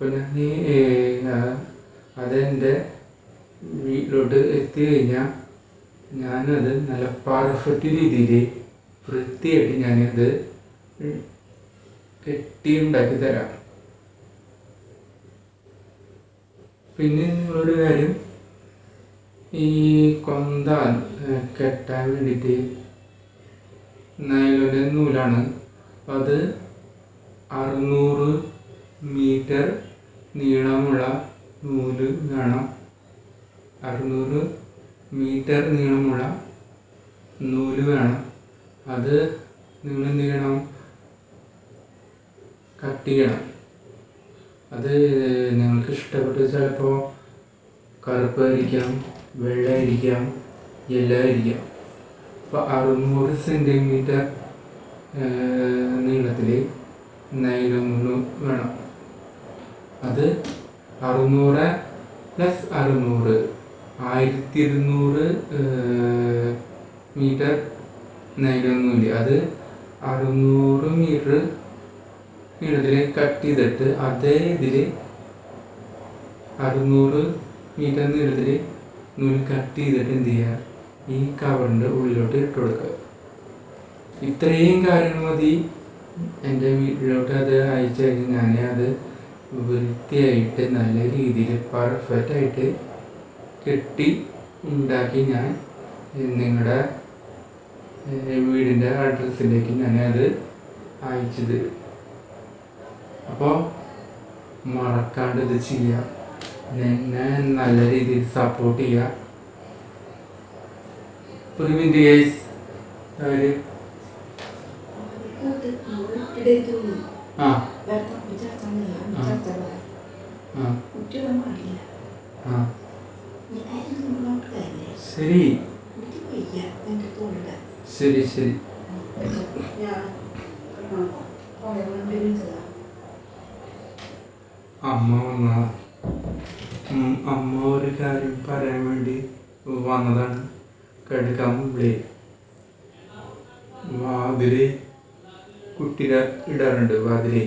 അപ്പോൾ അതെൻ്റെ വീട്ടിലോട്ട് എത്തി കഴിഞ്ഞാൽ ഞാനത് നല്ല പെർഫെക്റ്റ് രീതിയിൽ വൃത്തിയായിട്ട് ഞാനത് കെട്ടിയുണ്ടാക്കി തരാം. പിന്നെ നിങ്ങളൊരു കാര്യം, ഈ കൊന്ത കെട്ടാൻ വേണ്ടിയിട്ട് നൈലോൻ്റെ നൂലാണ്. അത് 600 മീറ്റർ നീളമുള്ള നൂല് വേണം. 600 മീറ്റർ നീളമുള്ള നൂല് വേണം. അത് നിങ്ങൾ എന്ത് ചെയ്യണം, കട്ട് ചെയ്യണം. അത് നിങ്ങൾക്ക് ഇഷ്ടപ്പെട്ട് ചിലപ്പോൾ കറുപ്പായിരിക്കാം, വെള്ളമായിരിക്കാം, യെല്ലോ ആയിരിക്കാം. അപ്പോൾ 600 സെൻറ്റിമീറ്റർ നീളത്തിൽ നൈലോൺ നൂല് വേണം. അത് 600 + 600 1200 മീറ്റർ നൈലോൺ നൂല്. അത് 600 മീറ്റർ നീളത്തിൽ കട്ട് ചെയ്തിട്ട് അതേ ഇതിൽ 600 മീറ്റർ നീളത്തിൽ നൂല് കട്ട് ചെയ്തിട്ട് എന്ത് ചെയ്യുക, ഈ കവറിൻ്റെ ഉള്ളിലോട്ട് ഇട്ട് കൊടുക്കുക. ഇത്രയും കാര്യങ്ങൾ മതി. എൻ്റെ വീട്ടിലോട്ട് അത് അയച്ചു കഴിഞ്ഞാൽ ഞാൻ അത് വൃത്തിയായിട്ട് നല്ല രീതിയിൽ പെർഫെക്റ്റായിട്ട് കെട്ടി ഉണ്ടാക്കി ഞാൻ നിങ്ങളുടെ വീടിൻ്റെ അഡ്രസ്സിലേക്ക് ഞാനത് അയച്ചു തരും. അപ്പോൾ മറക്കാണ്ട് ഇത് ചെയ്യുക. എന്നെ നല്ല രീതിയിൽ സപ്പോർട്ട് ചെയ്യുക. ഒരു മിനിറ്റ് ഗൈസ്, ശരി ശരി ശരി. അമ്മ ഒരു കാര്യം പറയാൻ വേണ്ടി വന്നതാണ്. കിടക്കാൻ മുമ്പേ വാതില് കുട്ടിയുടെ ഇടാറുണ്ട്. വാതില്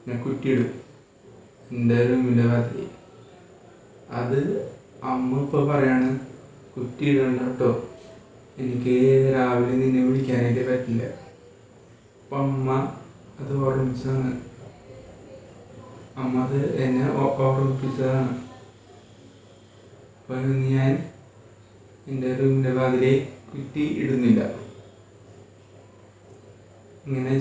ഞാൻ കുറ്റിയിടും, എൻ്റെ റൂമിൻ്റെ വാതില്. അത് അമ്മ ഇപ്പോൾ പറയാണ്, കുറ്റി ഇടണ്ട കേട്ടോ, എനിക്ക് രാവിലെ നിന്നെ വിളിക്കാനായിട്ട് പറ്റില്ല. അപ്പം അമ്മ അത് ഓർമ്മിച്ചതാണ്. അമ്മ അത് എന്നെ ഓർമ്മിപ്പിച്ചതാണ്. അപ്പോൾ ഞാൻ എൻ്റെ റൂമിൻ്റെ വാതിലെ കുറ്റി ഇടുന്നില്ല. ഇങ്ങനെ